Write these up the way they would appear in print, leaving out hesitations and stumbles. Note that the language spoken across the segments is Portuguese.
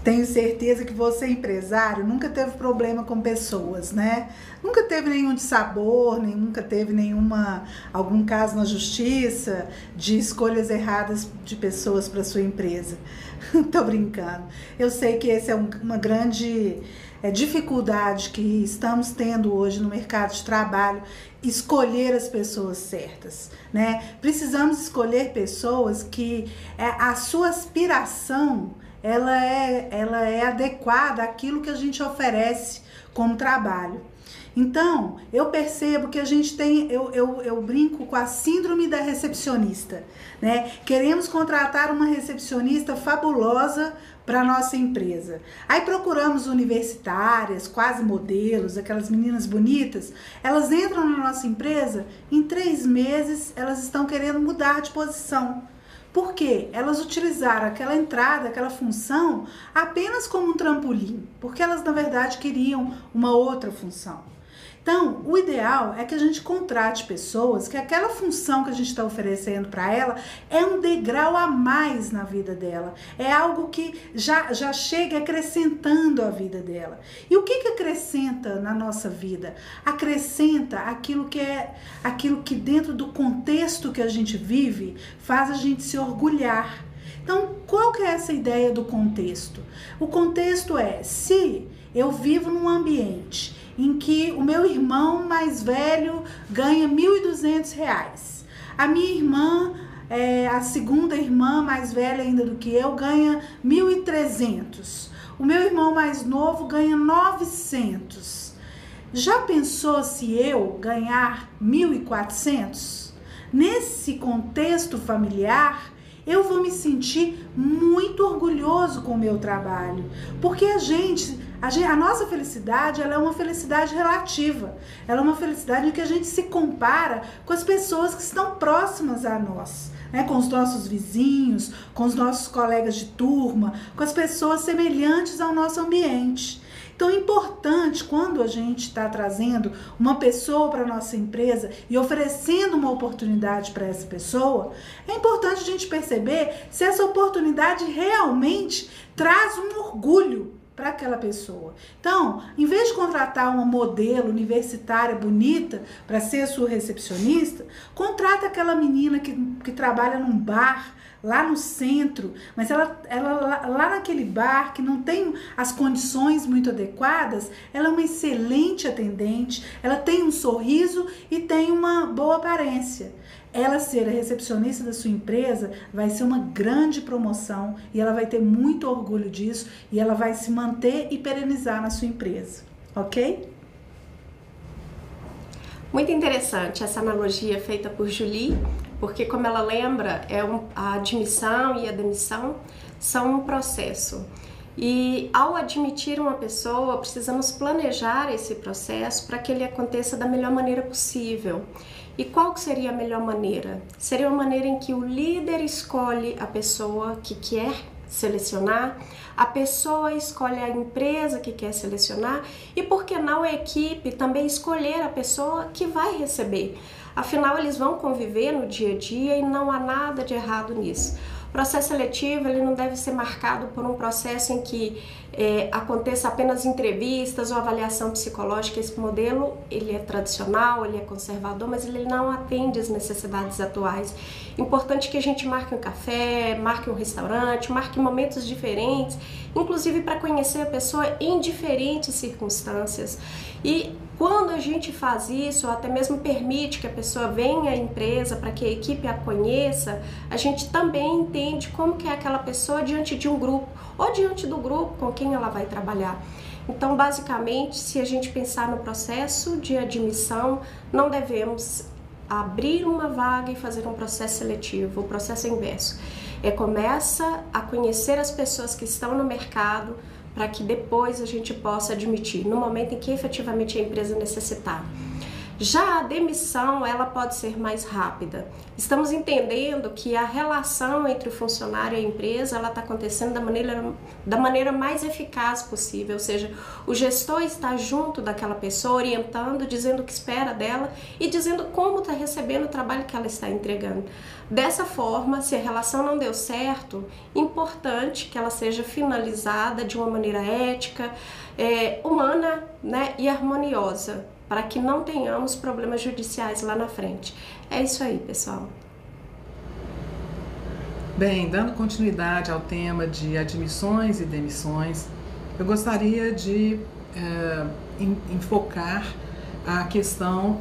Tenho certeza que você, empresário, nunca teve problema com pessoas, né? Nunca teve nenhum dissabor, nunca teve algum caso na justiça de escolhas erradas de pessoas para sua empresa. Tô brincando. Eu sei que essa é uma grande dificuldade que estamos tendo hoje no mercado de trabalho, escolher as pessoas certas, né? Precisamos escolher pessoas que a sua aspiração ela é adequada àquilo que a gente oferece como trabalho. Então, eu percebo que a gente tem, eu brinco com a síndrome da recepcionista, né? Queremos contratar uma recepcionista fabulosa para nossa empresa. Aí procuramos universitárias, quase modelos, aquelas meninas bonitas, elas entram na nossa empresa, em 3 meses elas estão querendo mudar de posição. Por quê? Elas utilizaram aquela entrada, aquela função apenas como um trampolim, porque elas na verdade queriam uma outra função. Então, o ideal é que a gente contrate pessoas que aquela função que a gente está oferecendo para ela é um degrau a mais na vida dela. É algo que já chega acrescentando a vida dela. E o que acrescenta na nossa vida? Acrescenta aquilo que dentro do contexto que a gente vive faz a gente se orgulhar. Então, qual que é essa ideia do contexto? O contexto é, se eu vivo num ambiente em que o meu irmão mais velho ganha R$ 1.200. A minha irmã, a segunda irmã mais velha ainda do que eu, ganha R$ 1.300. O meu irmão mais novo ganha 900. Já pensou se eu ganhar 1.400? Nesse contexto familiar, eu vou me sentir muito orgulhoso com o meu trabalho, porque a nossa felicidade, ela é uma felicidade relativa, ela é uma felicidade em que a gente se compara com as pessoas que estão próximas a nós, né? Com os nossos vizinhos, com os nossos colegas de turma, com as pessoas semelhantes ao nosso ambiente. Então é importante, quando a gente está trazendo uma pessoa para a nossa empresa e oferecendo uma oportunidade para essa pessoa, é importante a gente perceber se essa oportunidade realmente traz um orgulho para aquela pessoa. Então, em vez de contratar uma modelo universitária bonita para ser sua recepcionista, contrata aquela menina que trabalha num bar lá no centro, mas ela lá naquele bar que não tem as condições muito adequadas, ela é uma excelente atendente, ela tem um sorriso e tem uma boa aparência. Ela ser a recepcionista da sua empresa vai ser uma grande promoção e ela vai ter muito orgulho disso e ela vai se manter e perenizar na sua empresa, ok? Muito interessante essa analogia feita por Julie, porque como ela lembra, a admissão e a demissão são um processo. E ao admitir uma pessoa, precisamos planejar esse processo para que ele aconteça da melhor maneira possível. E qual que seria a melhor maneira? Seria uma maneira em que o líder escolhe a pessoa que quer selecionar, a pessoa escolhe a empresa que quer selecionar e, por que não, a equipe também escolher a pessoa que vai receber. Afinal, eles vão conviver no dia a dia e não há nada de errado nisso. O processo seletivo ele não deve ser marcado por um processo em que aconteça apenas entrevistas ou avaliação psicológica. Esse modelo ele é tradicional, ele é conservador, mas ele não atende às necessidades atuais. Importante que a gente marque um café, marque um restaurante, marque momentos diferentes, inclusive para conhecer a pessoa em diferentes circunstâncias. E quando a gente faz isso, ou até mesmo permite que a pessoa venha à empresa para que a equipe a conheça, a gente também entende como que é aquela pessoa diante de um grupo ou diante do grupo com quem ela vai trabalhar. Então, basicamente, se a gente pensar no processo de admissão, não devemos abrir uma vaga e fazer um processo seletivo. O processo é inverso. Começa a conhecer as pessoas que estão no mercado, para que depois a gente possa admitir, no momento em que efetivamente a empresa necessitar. Já a demissão, ela pode ser mais rápida. Estamos entendendo que a relação entre o funcionário e a empresa, ela está acontecendo da maneira mais eficaz possível, ou seja, o gestor está junto daquela pessoa, orientando, dizendo o que espera dela e dizendo como está recebendo o trabalho que ela está entregando. Dessa forma, se a relação não deu certo, importante que ela seja finalizada de uma maneira ética, humana, né, e harmoniosa, para que não tenhamos problemas judiciais lá na frente. É isso aí, pessoal. Bem, dando continuidade ao tema de admissões e demissões, eu gostaria de enfocar a questão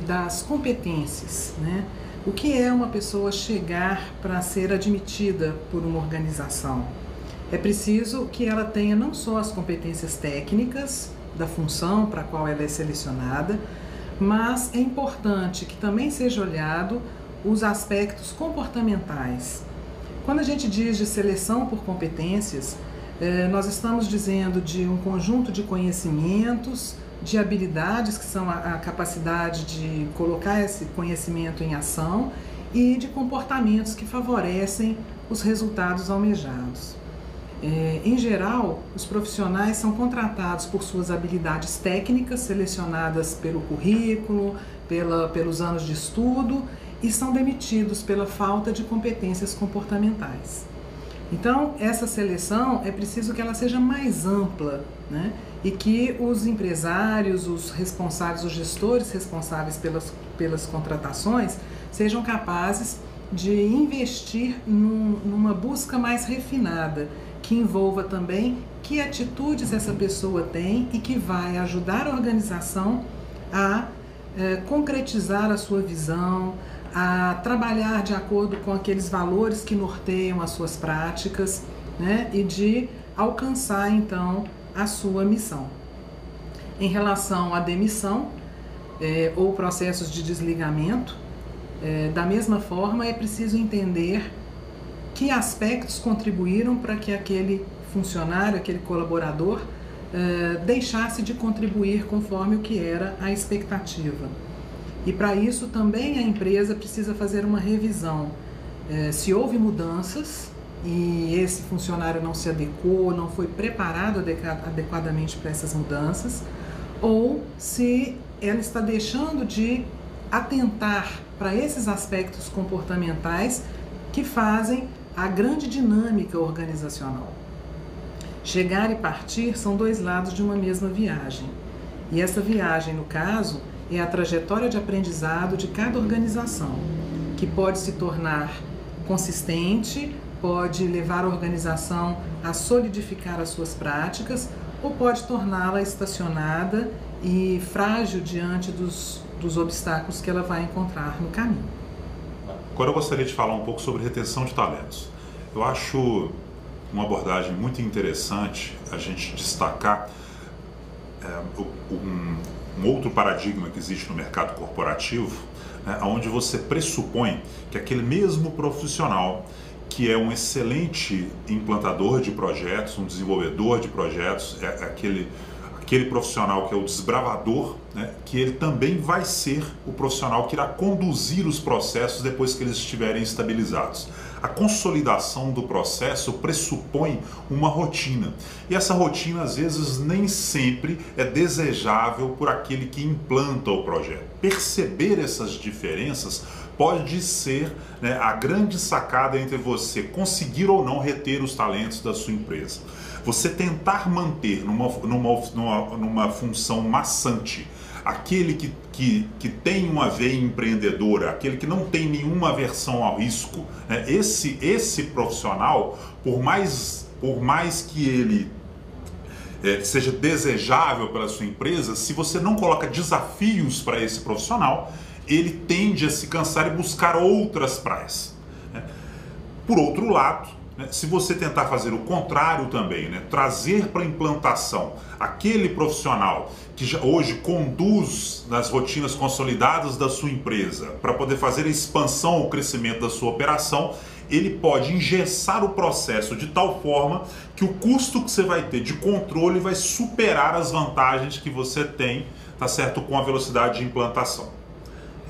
das competências, né? O que é uma pessoa chegar para ser admitida por uma organização? É preciso que ela tenha não só as competências técnicas da função para a qual ela é selecionada, mas é importante que também seja olhado os aspectos comportamentais. Quando a gente diz de seleção por competências, nós estamos dizendo de um conjunto de conhecimentos, de habilidades, que são a capacidade de colocar esse conhecimento em ação, e de comportamentos que favorecem os resultados almejados. Em geral, os profissionais são contratados por suas habilidades técnicas, selecionadas pelo currículo, pelos anos de estudo, e são demitidos pela falta de competências comportamentais. Então, essa seleção é preciso que ela seja mais ampla, né? E que os empresários, os responsáveis, os gestores responsáveis pelas contratações sejam capazes de investir numa busca mais refinada, que envolva também que atitudes essa pessoa tem e que vai ajudar a organização a concretizar a sua visão, a trabalhar de acordo com aqueles valores que norteiam as suas práticas, né? E de alcançar então a sua missão. Em relação à demissão ou processos de desligamento, da mesma forma é preciso entender que aspectos contribuíram para que aquele funcionário, aquele colaborador deixasse de contribuir conforme o que era a expectativa. E para isso também a empresa precisa fazer uma revisão. Se houve mudanças e esse funcionário não se adequou, não foi preparado adequadamente para essas mudanças, ou se ela está deixando de atentar para esses aspectos comportamentais que fazem a grande dinâmica organizacional. Chegar e partir são dois lados de uma mesma viagem. E essa viagem, no caso, é a trajetória de aprendizado de cada organização, que pode se tornar consistente, pode levar a organização a solidificar as suas práticas, ou pode torná-la estacionada e frágil diante dos obstáculos que ela vai encontrar no caminho. Agora eu gostaria de falar um pouco sobre retenção de talentos. Eu acho uma abordagem muito interessante a gente destacar um outro paradigma que existe no mercado corporativo, onde você pressupõe que aquele mesmo profissional que é um excelente implantador de projetos, um desenvolvedor de projetos, aquele profissional que é o desbravador, né, que ele também vai ser o profissional que irá conduzir os processos depois que eles estiverem estabilizados. A consolidação do processo pressupõe uma rotina, e essa rotina às vezes nem sempre é desejável por aquele que implanta o projeto. Perceber essas diferenças pode ser, né, a grande sacada entre você conseguir ou não reter os talentos da sua empresa. Você tentar manter numa função maçante aquele que tem uma veia empreendedora, aquele que não tem nenhuma aversão ao risco, né? Esse profissional, por mais que ele seja desejável pela sua empresa, se você não coloca desafios para esse profissional, ele tende a se cansar e buscar outras praias, né? Por outro lado, se você tentar fazer o contrário também, né, trazer para a implantação aquele profissional que já hoje conduz nas rotinas consolidadas da sua empresa para poder fazer a expansão ou crescimento da sua operação, ele pode engessar o processo de tal forma que o custo que você vai ter de controle vai superar as vantagens que você tem tá certo, com a velocidade de implantação.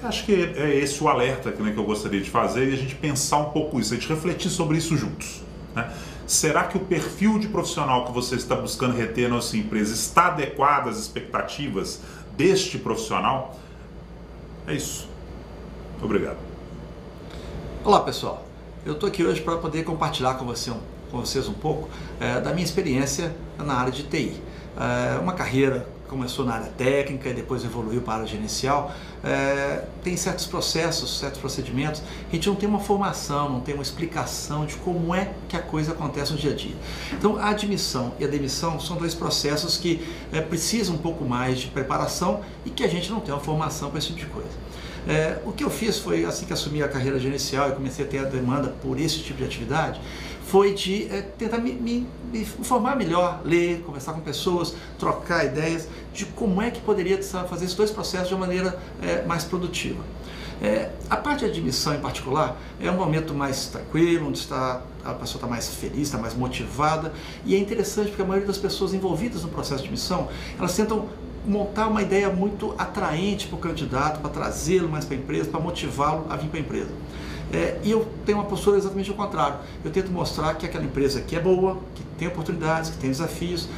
Acho que é esse o alerta que eu gostaria de fazer e a gente pensar um pouco isso, a gente refletir sobre isso juntos, né? Será que o perfil de profissional que você está buscando reter na sua empresa está adequado às expectativas deste profissional? É isso. Obrigado. Olá, pessoal. Eu estou aqui hoje para poder compartilhar com vocês um pouco da minha experiência na área de TI. Uma carreira começou na área técnica e depois evoluiu para a área gerencial. Tem certos processos, certos procedimentos, a gente não tem uma formação, não tem uma explicação de como é que a coisa acontece no dia a dia. Então a admissão e a demissão são dois processos que precisam um pouco mais de preparação e que a gente não tem uma formação para esse tipo de coisa. O que eu fiz foi, assim que assumi a carreira gerencial e comecei a ter a demanda por esse tipo de atividade, foi de tentar me informar melhor, ler, conversar com pessoas, trocar ideias de como é que poderia fazer esses dois processos de uma maneira mais produtiva. A parte de admissão em particular é um momento mais tranquilo, onde a pessoa está mais feliz, está mais motivada, e é interessante porque a maioria das pessoas envolvidas no processo de admissão, elas tentam montar uma ideia muito atraente para o candidato, para trazê-lo mais para a empresa, para motivá-lo a vir para a empresa. E eu tenho uma postura exatamente ao contrário. Eu tento mostrar que aquela empresa que é boa, que tem oportunidades, que tem desafios,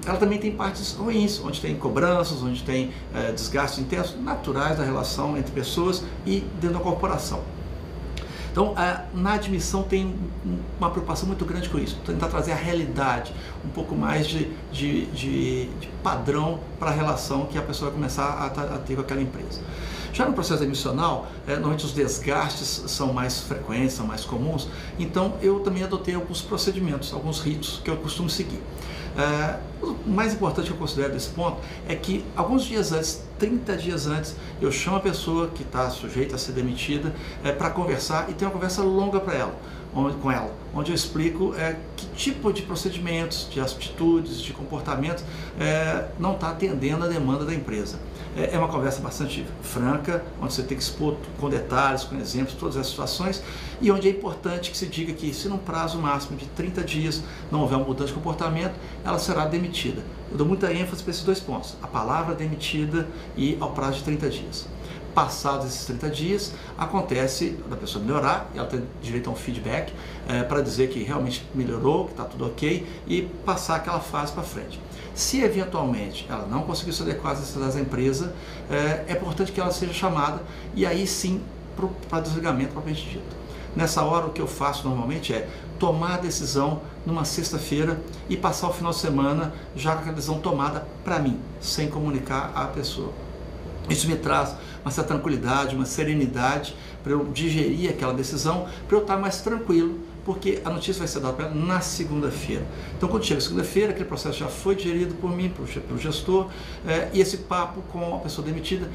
ela também tem partes ruins, onde tem cobranças, onde tem desgastes intensos, naturais da relação entre pessoas e dentro da corporação. Então, na admissão tem uma preocupação muito grande com isso, tentar trazer a realidade, um pouco mais de padrão para a relação que a pessoa vai começar a ter com aquela empresa. Já no processo admissional, normalmente os desgastes são mais frequentes, são mais comuns, então eu também adotei alguns procedimentos, alguns ritos que eu costumo seguir. O mais importante que eu considero desse ponto é que alguns dias antes, 30 dias antes, eu chamo a pessoa que está sujeita a ser demitida para conversar e ter uma conversa longa com ela, onde eu explico que tipo de procedimentos, de atitudes, de comportamentos não está atendendo a demanda da empresa. É uma conversa bastante franca, onde você tem que expor com detalhes, com exemplos, todas as situações, e onde é importante que se diga que se num prazo máximo de 30 dias não houver uma mudança de comportamento, ela será demitida. Eu dou muita ênfase para esses dois pontos, a palavra demitida e ao prazo de 30 dias. Passados esses 30 dias, acontece da pessoa melhorar, ela tem direito a um feedback para dizer que realmente melhorou, que está tudo ok e passar aquela fase para frente. Se eventualmente ela não conseguir se adequar às necessidades da empresa, é importante que ela seja chamada e aí sim para desligamento propriamente dito. Nessa hora o que eu faço normalmente é tomar a decisão numa sexta-feira e passar o final de semana já com aquela decisão tomada para mim, sem comunicar à pessoa. Isso me traz uma certa tranquilidade, uma serenidade para eu digerir aquela decisão, para eu estar mais tranquilo, porque a notícia vai ser dada para ela na segunda-feira. Então, quando chega segunda-feira, aquele processo já foi digerido por mim, pelo gestor, e esse papo com a pessoa demitida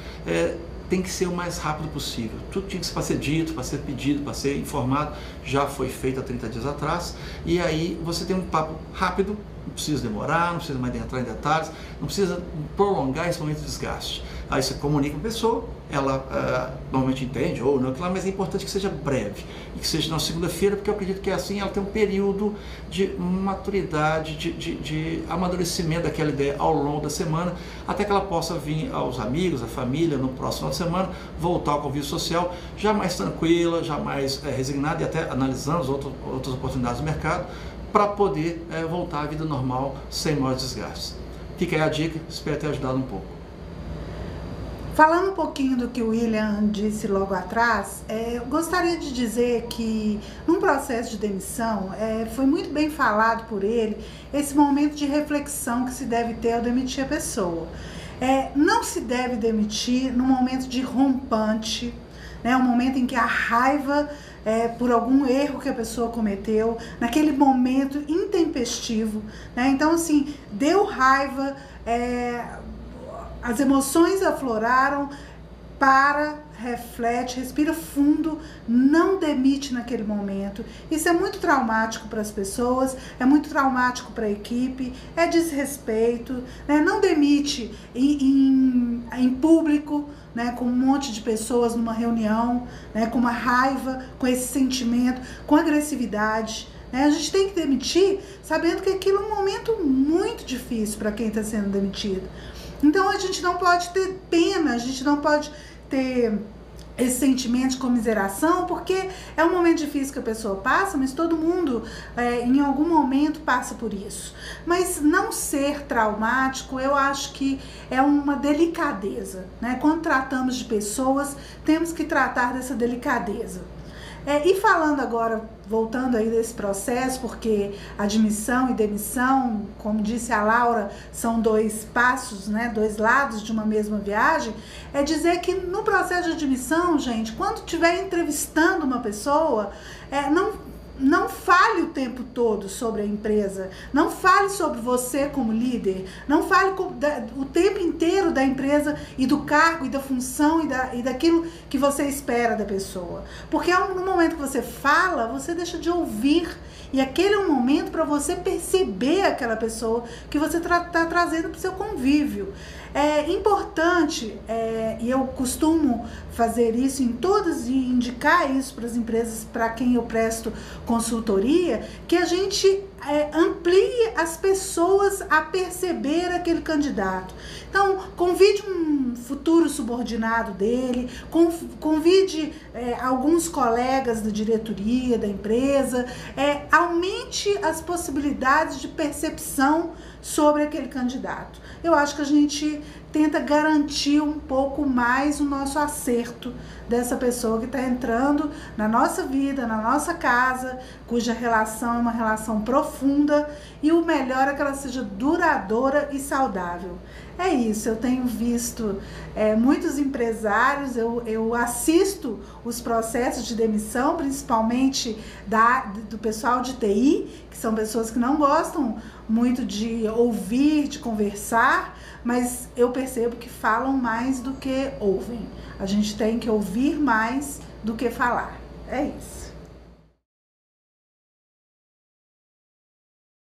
tem que ser o mais rápido possível. Tudo tinha que ser para ser dito, para ser pedido, para ser informado, já foi feito há 30 dias atrás, e aí você tem um papo rápido, não precisa demorar, não precisa mais entrar em detalhes, não precisa prolongar esse momento de desgaste. Aí você comunica com a pessoa, ela normalmente entende ou não, mas é importante que seja breve e que seja na segunda-feira, porque eu acredito que assim ela tem um período de maturidade, de amadurecimento daquela ideia ao longo da semana, até que ela possa vir aos amigos, à família, no próximo final de semana, voltar ao convívio social, já mais tranquila, já mais resignada e até analisando as outras oportunidades do mercado, para poder voltar à vida normal sem maiores desgastes. Fica aí a dica, espero ter ajudado um pouco. Falando um pouquinho do que o William disse logo atrás, eu gostaria de dizer que num processo de demissão, foi muito bem falado por ele, esse momento de reflexão que se deve ter ao demitir a pessoa. Não se deve demitir no momento de rompante, né, um momento em que a raiva por algum erro que a pessoa cometeu, naquele momento intempestivo, né? Então assim, deu raiva, as emoções afloraram, reflete, respira fundo, não demite naquele momento. Isso é muito traumático para as pessoas, é muito traumático para a equipe, é desrespeito, né? Não demite em público, né? Com um monte de pessoas numa reunião, né? Com uma raiva, com esse sentimento, com agressividade. A gente tem que demitir sabendo que aquilo é um momento muito difícil para quem está sendo demitido. Então a gente não pode ter pena, a gente não pode ter esse sentimento de comiseração, porque é um momento difícil que a pessoa passa, mas todo mundo em algum momento passa por isso. Mas não ser traumático, eu acho que é uma delicadeza, né? Quando tratamos de pessoas, temos que tratar dessa delicadeza. E falando agora, voltando aí desse processo, porque admissão e demissão, como disse a Laura, são dois passos, né, dois lados de uma mesma viagem, é dizer que no processo de admissão, gente, quando estiver entrevistando uma pessoa, não fale o tempo todo sobre a empresa, não fale sobre você como líder, não fale o tempo inteiro da empresa e do cargo e da função e daquilo que você espera da pessoa. Porque no momento que você fala, você deixa de ouvir, e aquele é um momento para você perceber aquela pessoa que você está trazendo para o seu convívio. É importante, e eu costumo fazer isso em todas e indicar isso para as empresas para quem eu presto consultoria, que a gente amplie as pessoas a perceber aquele candidato. Então, convide um futuro subordinado dele, convide alguns colegas da diretoria da empresa, aumente as possibilidades de percepção sobre aquele candidato. Eu acho que a gente tenta garantir um pouco mais o nosso acerto dessa pessoa que está entrando na nossa vida, na nossa casa, cuja relação é uma relação profunda, e o melhor é que ela seja duradoura e saudável. É isso, eu tenho visto muitos empresários, eu assisto os processos de demissão, principalmente do pessoal de TI, que são pessoas que não gostam muito de ouvir, de conversar, mas eu percebo que falam mais do que ouvem. A gente tem que ouvir mais do que falar. É isso.